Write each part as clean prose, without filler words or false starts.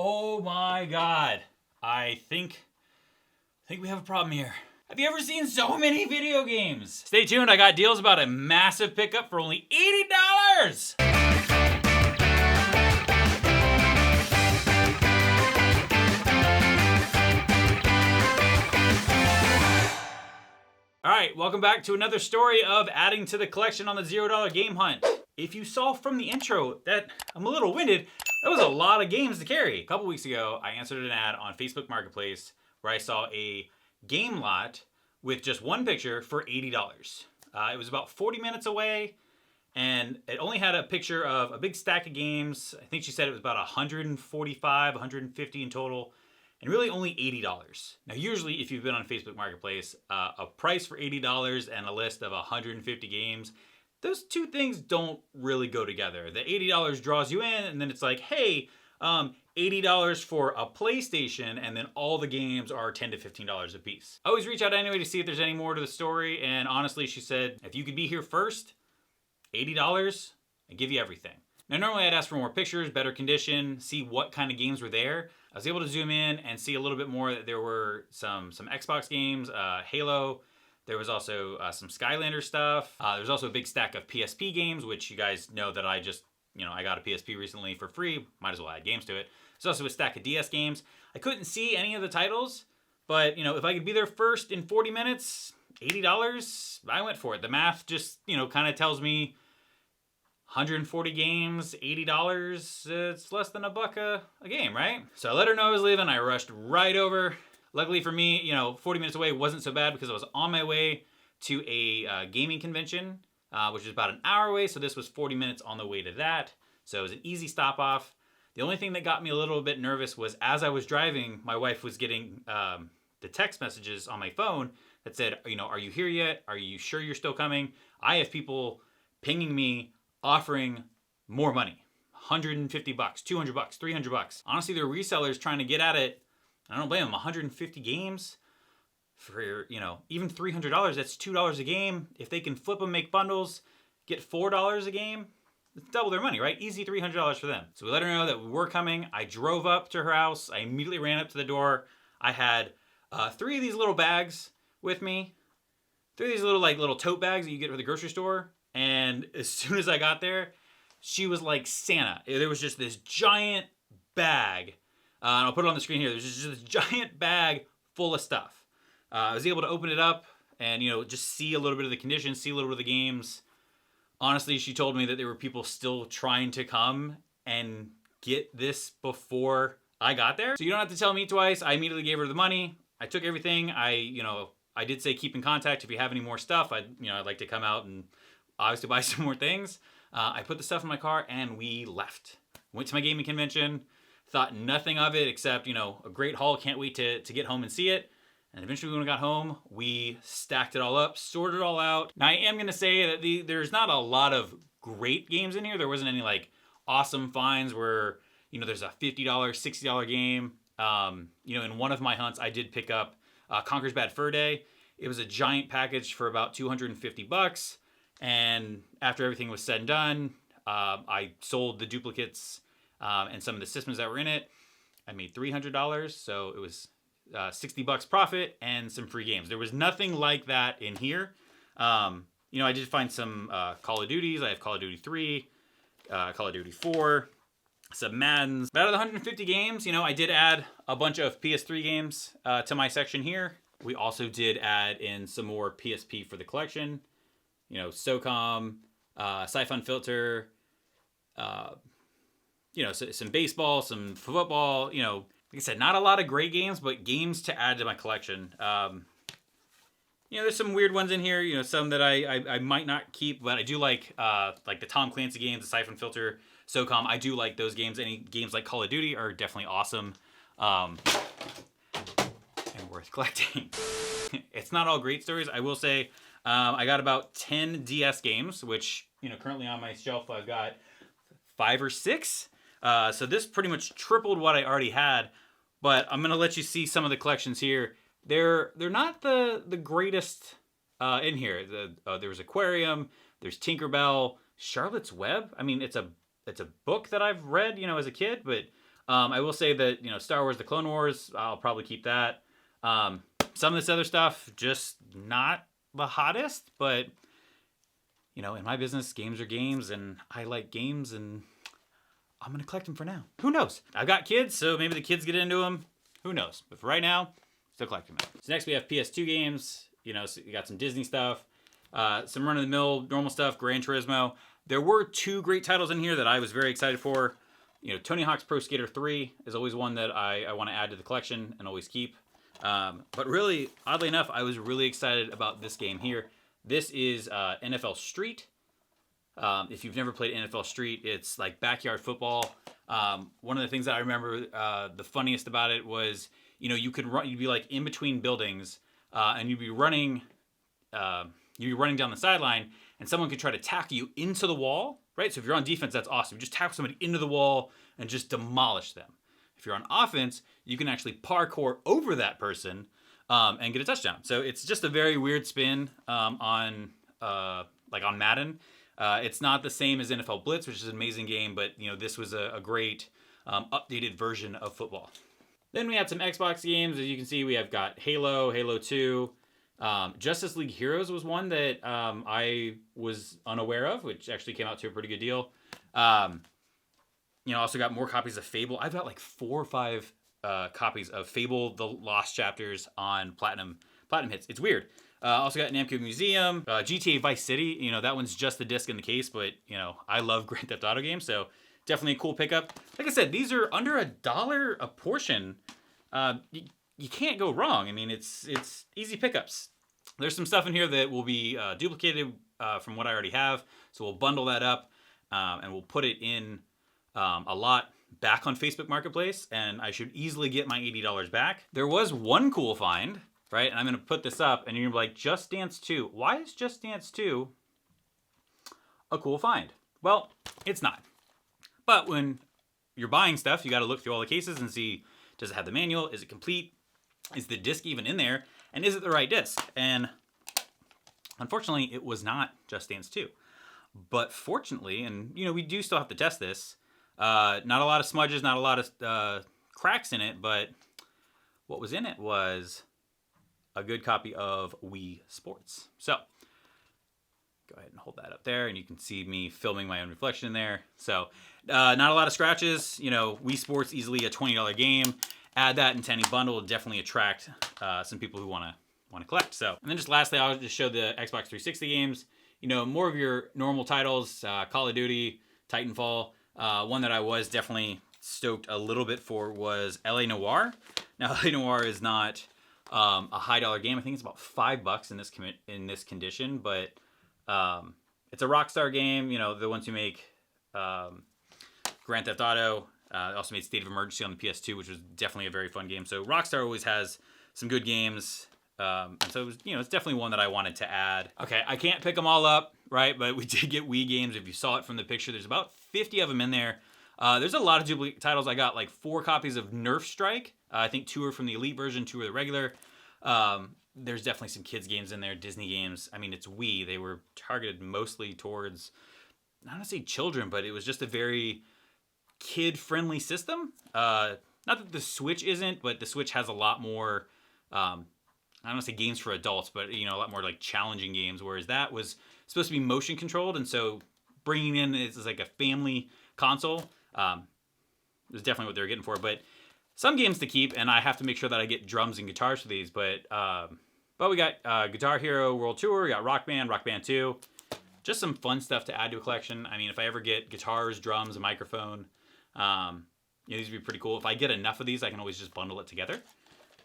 Oh my god. I think we have a problem here. Have you ever seen so many video games? Stay tuned, I got deals about a massive pickup for only $80! Alright, welcome back to another story of adding to the collection on the $0 game hunt. If you saw from the intro that I'm a little winded, that was a lot of games to carry. A couple weeks ago, I answered an ad on Facebook Marketplace where I saw a game lot with just one picture for $80. It was about 40 minutes away, and it only had a picture of a big stack of games. I think she said it was about 145, 150 in total, and really only $80. Now, usually if you've been on Facebook Marketplace, a price for $80 and a list of 150 games, those two things don't really go together. The $80 draws you in, and then it's like, hey, $80 for a PlayStation, and then all the games are $10 to $15 a piece. I always reach out anyway to see if there's any more to the story, and honestly, she said, if you could be here first, $80, I give you everything. Now, normally I'd ask for more pictures, better condition, see what kind of games were there. I was able to zoom in and see a little bit more that there were some Xbox games, Halo. There was also some Skylander stuff. There's also a big stack of PSP games, which you guys know that I just, I got a PSP recently for free. Might as well add games to it. There's also a stack of DS games. I couldn't see any of the titles, but, if I could be there first in 40 minutes, $80, I went for it. The math just, kind of tells me 140 games, $80, it's less than $1 a game, right? So I let her know I was leaving. I rushed right over. Luckily for me, 40 minutes away wasn't so bad because I was on my way to a gaming convention, which is about an hour away. So this was 40 minutes on the way to that. So it was an easy stop off. The only thing that got me a little bit nervous was as I was driving, my wife was getting the text messages on my phone that said, are you here yet? Are you sure you're still coming? I have people pinging me offering more money, $150, $200, $300. Honestly, there are resellers trying to get at it. I don't blame them. 150 games for, even $300, that's $2 a game. If they can flip them, make bundles, get $4 a game, it's double their money, right? Easy $300 for them. So we let her know that we were coming. I drove up to her house. I immediately ran up to the door. I had 3 of these little bags with me. 3 of these little tote bags that you get at the grocery store. And as soon as I got there, she was like Santa. There was just this giant bag. And I'll put it on the screen here. There's just this giant bag full of stuff. I was able to open it up and, just see a little bit of the condition, see a little bit of the games. Honestly, she told me that there were people still trying to come and get this before I got there. So you don't have to tell me twice. I immediately gave her the money. I took everything. I did say keep in contact if you have any more stuff. I'd like to come out and obviously buy some more things. I put the stuff in my car and we left. Went to my gaming convention. Thought nothing of it except, a great haul. Can't wait to get home and see it. And eventually when we got home, we stacked it all up, sorted it all out. Now I am going to say that there's not a lot of great games in here. There wasn't any awesome finds where, there's a $50, $60 game. In one of my hunts, I did pick up Conker's Bad Fur Day. It was a giant package for about $250. And after everything was said and done, I sold the duplicates and some of the systems that were in it. I made $300, so it was $60 profit and some free games. There was nothing like that in here. I did find some Call of Duties. I have Call of Duty 3, Call of Duty 4, some Maddens. But out of the 150 games, I did add a bunch of PS3 games to my section here. We also did add in some more PSP for the collection. SOCOM, Siphon Filter, some baseball, some football, like I said, not a lot of great games, but games to add to my collection. There's some weird ones in here, some that I might not keep, but I do like the Tom Clancy games, the Siphon Filter, SOCOM. I do like those games. Any games like Call of Duty are definitely awesome and worth collecting. It's not all great stories. I will say I got about 10 DS games, which, currently on my shelf I've got 5 or 6. So this pretty much tripled what I already had, but I'm going to let you see some of the collections here. They're not the greatest in here. There's Aquarium, there's Tinkerbell, Charlotte's Web. I mean, it's a book that I've read, as a kid, but I will say that, you know, Star Wars: The Clone Wars, I'll probably keep that. Some of this other stuff, just not the hottest, but, you know, in my business, games are games, and I like games, and I'm going to collect them for now. Who knows? I've got kids, so maybe the kids get into them. Who knows? But for right now, still collecting them. So next we have PS2 games. You know, so you got some Disney stuff, some run-of-the-mill normal stuff, Gran Turismo. There were 2 great titles in here that I was very excited for. You know, Tony Hawk's Pro Skater 3 is always one that I want to add to the collection and always keep. But really, oddly enough, I was really excited about this game here. This is NFL Street. If you've never played NFL Street, it's like backyard football. One of the things that I remember the funniest about it was, you know, you could run, you'd be like in between buildings, and you'd be running down the sideline, and someone could try to tackle you into the wall, right? So if you're on defense, that's awesome. You just tackle somebody into the wall and just demolish them. If you're on offense, you can actually parkour over that person and get a touchdown. So it's just a very weird spin on Madden. It's not the same as NFL Blitz, which is an amazing game, but you know, this was a great updated version of football. Then we had some Xbox games. As you can see, we have got Halo, Halo 2. Justice League Heroes was one that I was unaware of, which actually came out to a pretty good deal. You know, also got more copies of Fable. I've got like 4 or 5 copies of Fable: The Lost Chapters on Platinum Hits. It's weird. Also got Namco Museum, GTA Vice City. You know, that one's just the disc in the case, but you know, I love Grand Theft Auto games, so definitely a cool pickup. Like I said, these are under $1 a portion. You can't go wrong. I mean, it's easy pickups. There's some stuff in here that will be duplicated from what I already have, so we'll bundle that up and we'll put it in a lot back on Facebook Marketplace, and I should easily get my $80 back. There was one cool find, right? And I'm going to put this up, and you're going to be like, Just Dance 2. Why is Just Dance 2 a cool find? Well, it's not. But when you're buying stuff, you got to look through all the cases and see, does it have the manual? Is it complete? Is the disc even in there? And is it the right disc? And unfortunately, it was not Just Dance 2. But fortunately, and you know, we do still have to test this, not a lot of smudges, not a lot of cracks in it, but what was in it was a good copy of Wii Sports. So go ahead and hold that up there, and you can see me filming my own reflection in there. So not a lot of scratches. You know, Wii Sports, easily a $20 game. Add that into any bundle, will definitely attract some people who want to collect. So, and then just lastly, I'll just show the Xbox 360 games. You know, more of your normal titles, Call of Duty, Titanfall. One that I was definitely stoked a little bit for was LA Noire. Now, LA Noire is not a high dollar game. I think it's about $5 in this condition, but it's a Rockstar game. You know, the ones who make Grand Theft Auto. Also made State of Emergency on the PS2, which was definitely a very fun game. So Rockstar always has some good games. And so it was, you know, it's definitely one that I wanted to add. Okay, I can't pick them all up, right? But we did get Wii games. If you saw it from the picture, there's about 50 of them in there. There's a lot of duplicate titles. I got like 4 copies of Nerf Strike. I think 2 are from the Elite version, 2 are the regular. There's definitely some kids games in there, Disney games. I mean, it's Wii. They were targeted mostly towards, not to say children, but it was just a very kid-friendly system. Not that the Switch isn't, but the Switch has a lot more, I don't want to say games for adults, but you know, a lot more like challenging games, whereas that was supposed to be motion controlled, and so bringing in is like a family console was definitely what they were getting for. But some games to keep, and I have to make sure that I get drums and guitars for these. But we got Guitar Hero World Tour, we got Rock Band, Rock Band 2. Just some fun stuff to add to a collection. I mean, if I ever get guitars, drums, a microphone, you know, these would be pretty cool. If I get enough of these, I can always just bundle it together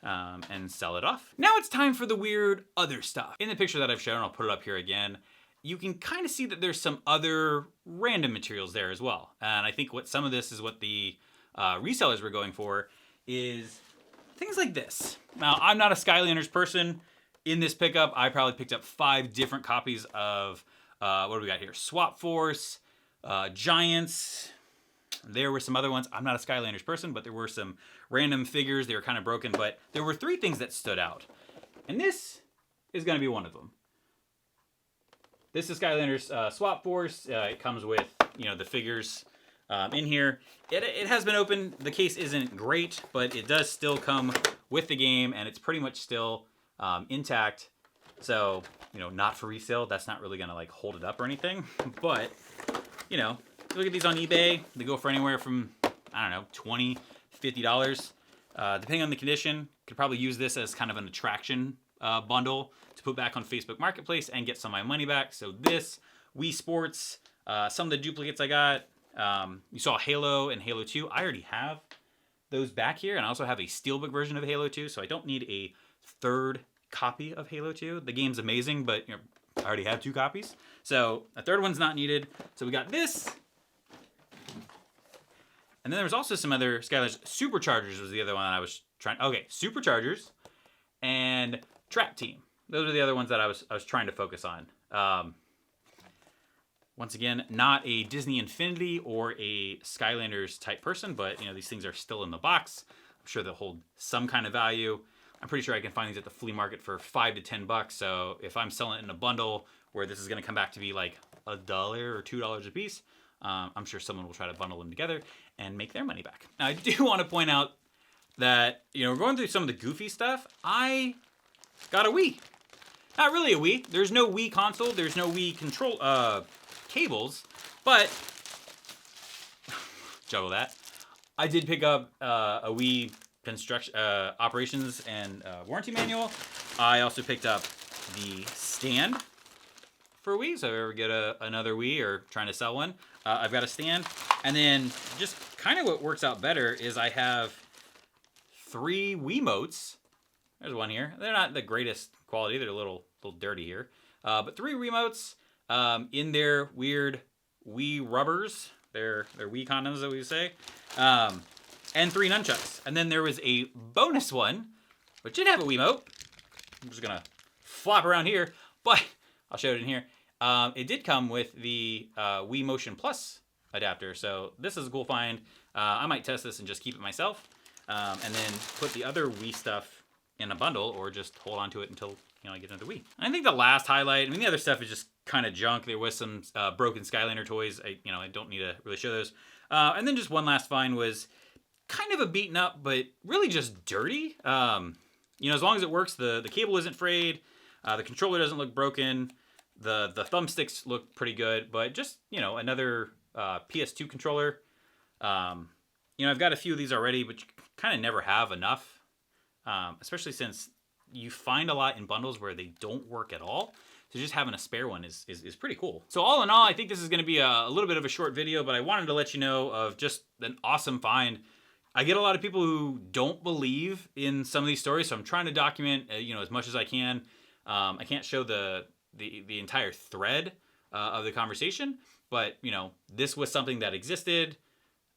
and sell it off. Now it's time for the weird other stuff. In the picture that I've shown, I'll put it up here again, you can kind of see that there's some other random materials there as well. And I think what some of this is what the resellers were going for is things like this. Now, I'm not a Skylanders person. In this pickup, I probably picked up 5 different copies of, what do we got here? Swap Force, Giants. There were some other ones. I'm not a Skylanders person, but there were some random figures. They were kind of broken, but there were 3 things that stood out. And this is going to be one of them. This is Skylanders Swap Force. It comes with, you know, the figures in here. It has been opened. The case isn't great, but it does still come with the game, and it's pretty much still intact. So, not for resale. That's not really gonna like hold it up or anything. But, look at these on eBay. They go for anywhere from, I don't know, $20, $50. Depending on the condition, could probably use this as kind of an attraction bundle to put back on Facebook Marketplace and get some of my money back. So this, Wii Sports, some of the duplicates I got. You saw Halo and Halo 2. I already have those back here, and I also have a Steelbook version of Halo 2, so I don't need a third copy of Halo 2. The game's amazing, but I already have 2 copies. So a third one's not needed. So we got this. And then there was also some other Skylanders. Superchargers was the other one that I was trying. Okay, Superchargers and Trap Team. Those are the other ones that I was trying to focus on. Once again, not a Disney Infinity or a Skylanders type person, but these things are still in the box. I'm sure they'll hold some kind of value. I'm pretty sure I can find these at the flea market for $5 to $10. So if I'm selling it in a bundle where this is going to come back to be like $1 or $2 a piece, I'm sure someone will try to bundle them together and make their money back. Now, I do want to point out that, we're going through some of the goofy stuff. I got a Wii. Not really a Wii. There's no Wii console. There's no Wii control cables, but juggle that. I did pick up a Wii construction operations and warranty manual. I also picked up the stand for Wii, so if I ever get another Wii or trying to sell one, I've got a stand. And then just kind of what works out better is I have 3 Wiimotes. There's one here. They're not the greatest quality. They're a little dirty here. But 3 Wiimotes in their weird Wii rubbers. They're Wii condoms, that we would say. And 3 nunchucks. And then there was a bonus one, which did have a Wiimote. I'm just going to flop around here, but I'll show it in here. It did come with the Wii Motion Plus adapter, so this is a cool find. I might test this and just keep it myself, and then put the other Wii stuff in a bundle, or just hold on to it until I get another Wii. And I think the last highlight, the other stuff is just kind of junk. There was some broken Skylander toys. I don't need to really show those. And then just one last find was kind of a beaten up, but really just dirty. As long as it works, the cable isn't frayed, the controller doesn't look broken, the thumbsticks look pretty good, but just another PS2 controller. I've got a few of these already, but you kind of never have enough, especially since you find a lot in bundles where they don't work at all. So just having a spare one is pretty cool. So all in all, I think this is going to be a little bit of a short video, but I wanted to let you know of just an awesome find. I get a lot of people who don't believe in some of these stories, so I'm trying to document as much as I can. I can't show the entire thread of the conversation, but this was something that existed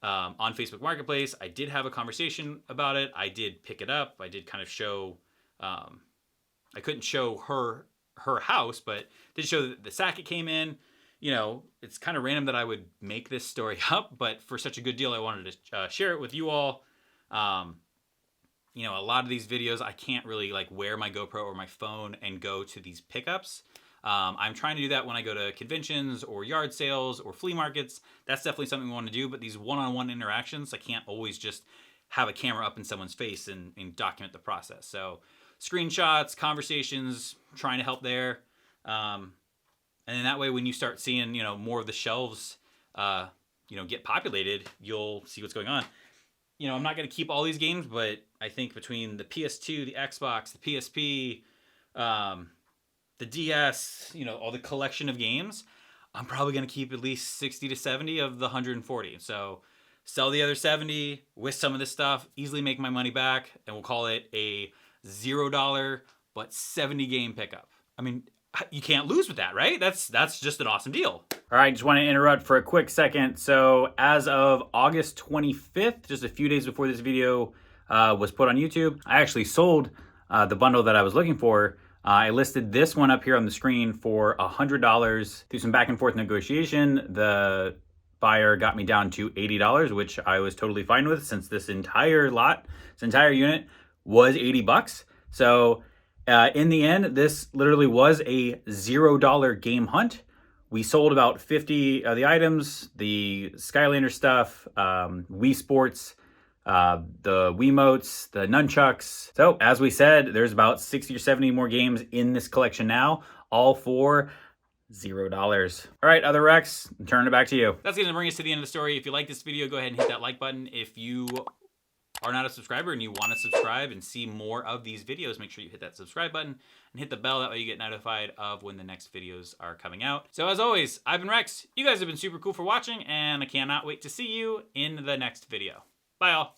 on Facebook Marketplace. I did have a conversation about it. I did pick it up. I did kind of show. I couldn't show her house, but did show that the sack it came in. It's kind of random that I would make this story up, but for such a good deal, I wanted to share it with you all. A lot of these videos, I can't really wear my GoPro or my phone and go to these pickups. I'm trying to do that when I go to conventions or yard sales or flea markets. That's definitely something we want to do, but these one-on-one interactions, I can't always just have a camera up in someone's face and document the process. So screenshots, conversations, trying to help there. And then that way, when you start seeing, more of the shelves, get populated, you'll see what's going on. I'm not going to keep all these games, but I think between the PS2, the Xbox, the PSP, the DS, all the collection of games, I'm probably going to keep at least 60 to 70 of the 140. So sell the other 70 with some of this stuff, easily make my money back, and we'll call it a $0 but 70 game pickup. You can't lose with that, right? That's just an awesome deal. All right, just want to interrupt for a quick second. So as of August 25th, just a few days before this video was put on YouTube, I actually sold the bundle that I was looking for. I listed this one up here on the screen for $100. Through some back and forth negotiation, the buyer got me down to $80, which I was totally fine with, since this entire unit was $80. So in the end, this literally was a $0 game hunt We sold about 50 of the items, the Skylander stuff, Wii Sports, the Wiimotes, the nunchucks. So as we said, there's about 60 or 70 more games in this collection now, all for $0. All right, Other Rex, I'm turning it back to you. That's going to bring us to the end of the story. If you like this video, go ahead and hit that like button. If you are not a subscriber and you want to subscribe and see more of these videos, make sure you hit that subscribe button and hit the bell. That way you get notified of when the next videos are coming out. So as always, I've been Rex. You guys have been super cool for watching, and I cannot wait to see you in the next video. Bye, all.